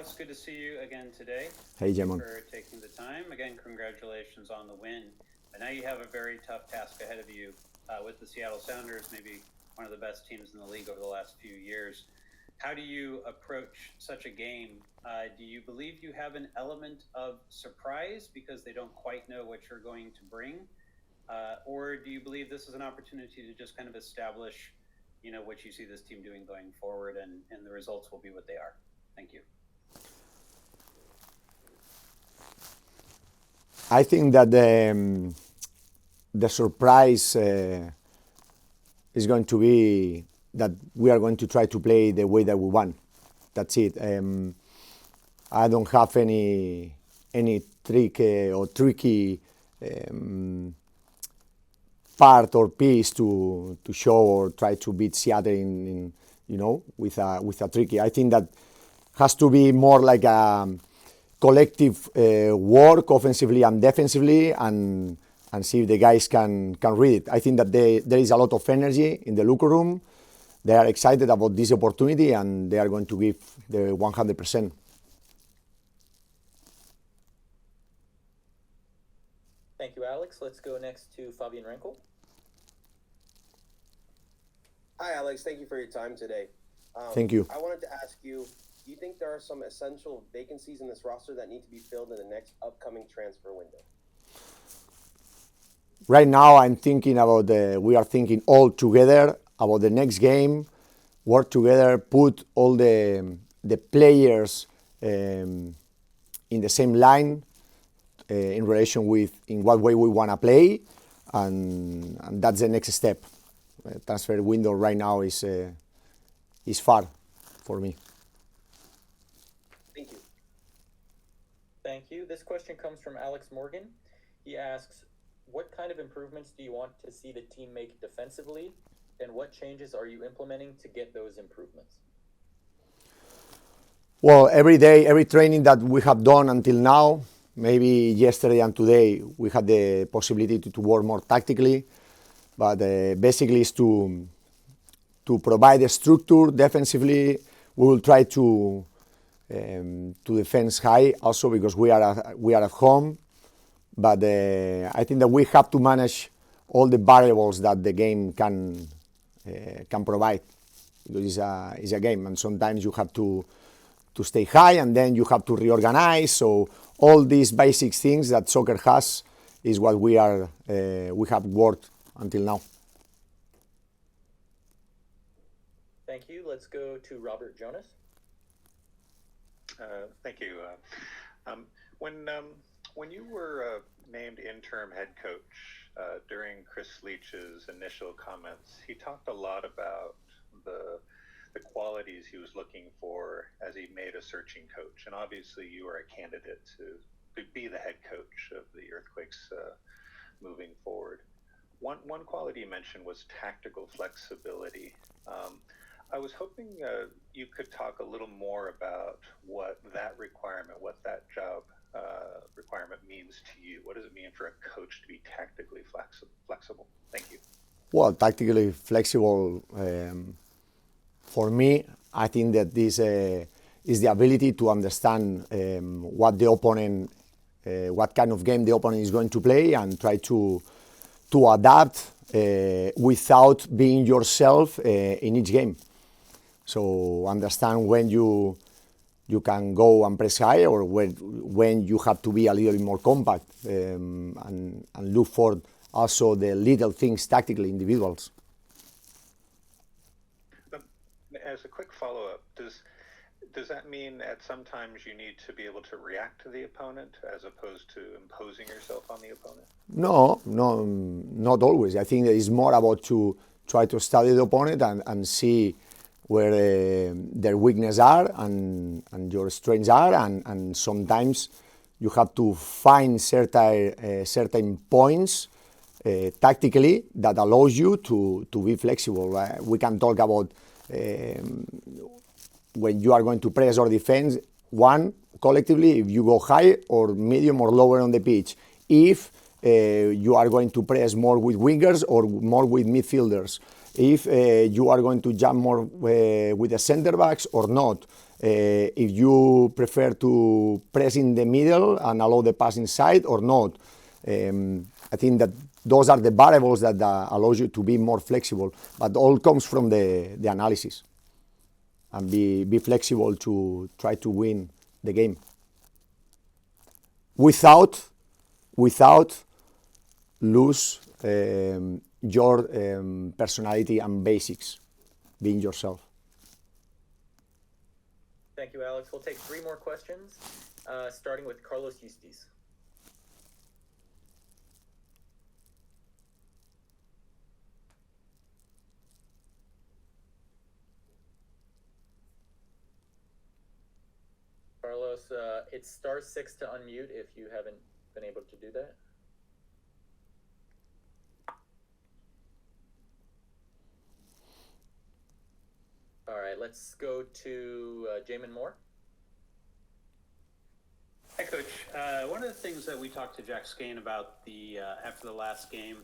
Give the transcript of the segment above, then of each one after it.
Alex, good to see you again today. Hey, Thank you Jamon. for taking the time. Again, congratulations on the win. I know you have a very tough task ahead of you with the Seattle Sounders, maybe one of the best teams in the league over the last few years. How do you approach such a game? Do you believe you have an element of surprise because they don't quite know what you're going to bring? Or do you believe this is an opportunity to just kind of establish, what you see this team doing going forward and the results will be what they are? Thank you. I think that the surprise is going to be that we are going to try to play the way that we want. That's it. I don't have any trick or tricky part or piece to show or try to beat Seattle in with a tricky. I think that has to be more like a collective work offensively and defensively and see if the guys can read it. I think that there is a lot of energy in the locker room. They are excited about this opportunity and they are going to give the 100%. Thank you, Alex. Let's go next to Fabian Renkel. Hi, Alex. Thank you for your time today. Thank you. I wanted to ask you, do you think there are some essential vacancies in this roster that need to be filled in the next upcoming transfer window? Right now, I'm thinking about we are thinking all together about the next game, work together, put all the players in the same line in relation with in what way we want to play, and that's the next step. Transfer window right now is far for me. Thank you. Thank you. This question comes from Alex Morgan. He asks, what kind of improvements do you want to see the team make defensively, and what changes are you implementing to get those improvements? Well, every day, every training that we have done until now, maybe yesterday and today, we had the possibility to work more tactically, but basically is to provide a structure defensively. We will try to defend high also because we are at home. But I think that we have to manage all the variables that the game can provide. Because it's a game, and sometimes you have to stay high, and then you have to reorganize. So all these basic things that soccer has is what we have worked until now. Thank you. Let's go to Robert Jonas. Thank you. When you were named interim head coach during Chris Leach's initial comments, he talked a lot about the qualities he was looking for as he made a searching coach, and obviously you are a candidate to be the head coach of the Earthquakes moving forward. One quality you mentioned was tactical flexibility. I was hoping you could talk a little more about what that requirement, what that job requirement means to you. What does it mean for a coach to be tactically flexible? Thank you. Well, tactically flexible, for me, I think that this is the ability to understand what the opponent, what kind of game the opponent is going to play, and try to adapt without being yourself in each game. So understand when you can go and press high, or when you have to be a little bit more compact, and look for also the little things tactically, individuals. As a quick follow-up, does that mean at sometimes you need to be able to react to the opponent as opposed to imposing yourself on the opponent? No, not always. I think it's more about to try to study the opponent and see where their weaknesses are and your strengths are, and sometimes you have to find certain points tactically that allows you to be flexible. We can talk about when you are going to press or defense, one, collectively, if you go high or medium or lower on the pitch. If you are going to press more with wingers or more with midfielders. if you are going to jump more with the center backs or not, if you prefer to press in the middle and allow the pass inside or not. I think that those are the variables that allows you to be more flexible, but all comes from the analysis and be flexible to try to win the game without lose your personality and basics, being yourself. Thank you, Alex. We'll take 3 more questions, starting with Carlos Eustice. Carlos, it's *6 to unmute if you haven't been able to do that. All right, let's go to Jamin Moore. Hi, Coach. One of the things that we talked to Jack Skane about after the last game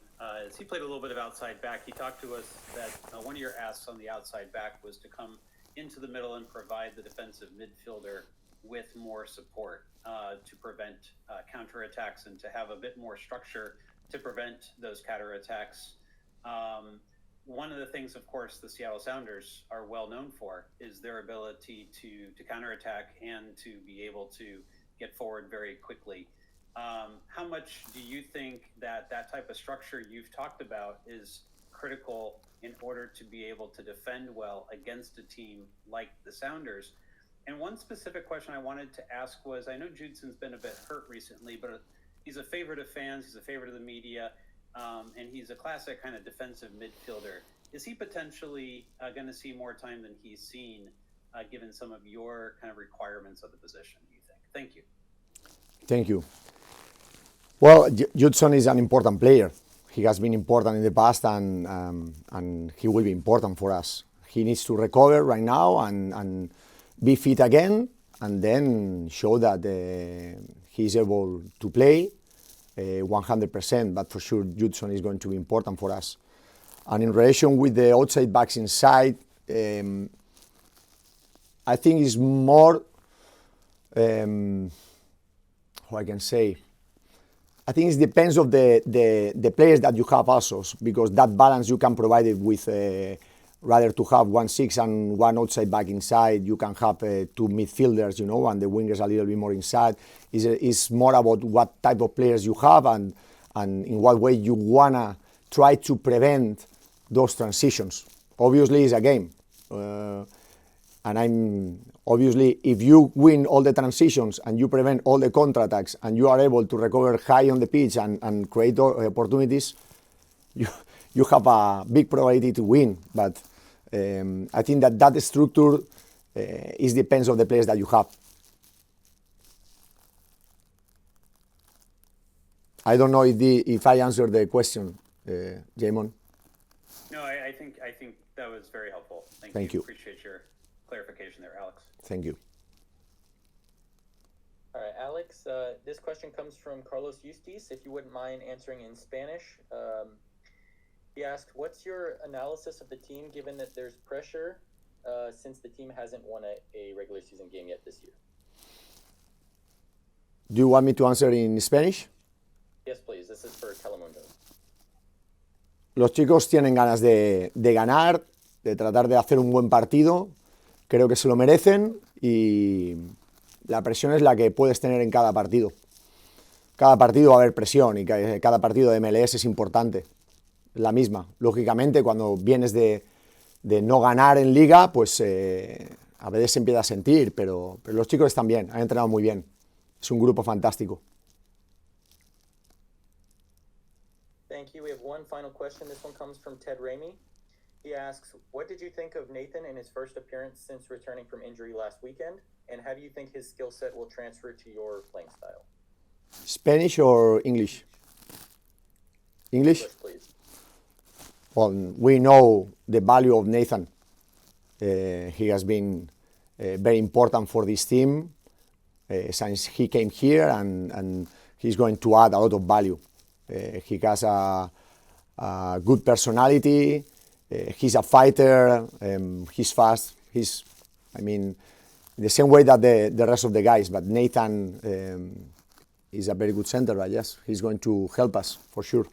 is he played a little bit of outside back. He talked to us that one of your asks on the outside back was to come into the middle and provide the defensive midfielder with more support to prevent counterattacks and to have a bit more structure to prevent those counterattacks. One of the things, of course, the Seattle Sounders are well known for is their ability to counterattack and to be able to get forward very quickly. How much do you think that type of structure you've talked about is critical in order to be able to defend well against a team like the Sounders? And one specific question I wanted to ask was, I know Judson's been a bit hurt recently, but he's a favorite of fans, he's a favorite of the media, and he's a classic kind of defensive midfielder. Is he potentially going to see more time than he's seen, given some of your kind of requirements of the position, do you think? Thank you. Thank you. Well, Judson is an important player. He has been important in the past, and he will be important for us. He needs to recover right now and be fit again, and then show that he's able to play 100%. But for sure, Judson is going to be important for us. And in relation with the outside backs inside, I think it's more, how I can say, I think it depends of the players that you have also, because that balance you can provide it with rather to have 1-6 and one outside back inside. You can have 2 midfielders, and the wingers a little bit more inside. It's more about what type of players you have and in what way you wanna try to prevent those transitions. Obviously, it's a game, and obviously, if you win all the transitions and you prevent all the counterattacks and you are able to recover high on the pitch and create opportunities, you have a big probability to win. But I think that structure depends on the players that you have. I don't know if I answered the question, Jamon. No, I think that was very helpful. Thank you. Appreciate your clarification there, Alex. Thank you. All right, Alex, this question comes from Carlos Eustice. If you wouldn't mind answering in Spanish. He asked, what's your analysis of the team given that there's pressure since the team hasn't won a regular season game yet this year? Do you want me to answer in Spanish? Yes, please. This is for Telemundo. Los chicos tienen ganas de ganar, de tratar de hacer un buen partido. Creo que se lo merecen y la presión es la que puedes tener en cada partido. Cada partido va a haber presión y cada partido de MLS es importante. La misma. Lógicamente, cuando vienes de no ganar en liga, pues a veces se empieza a sentir, pero los chicos están bien, han entrenado muy bien. Es un grupo fantástico. Thank you. We have one final question. This one comes from Ted Ramey. He asks, what did you think of Nathan in his first appearance since returning from injury last weekend? And how do you think his skill set will transfer to your playing style? Spanish or English? English? English, please. Well, we know the value of Nathan. He has been very important for this team since he came here, and he's going to add a lot of value. He has a good personality. he's a fighter. He's fast. I mean, the same way that the rest of the guys. But Nathan is a very good center. But yes, he's going to help us for sure.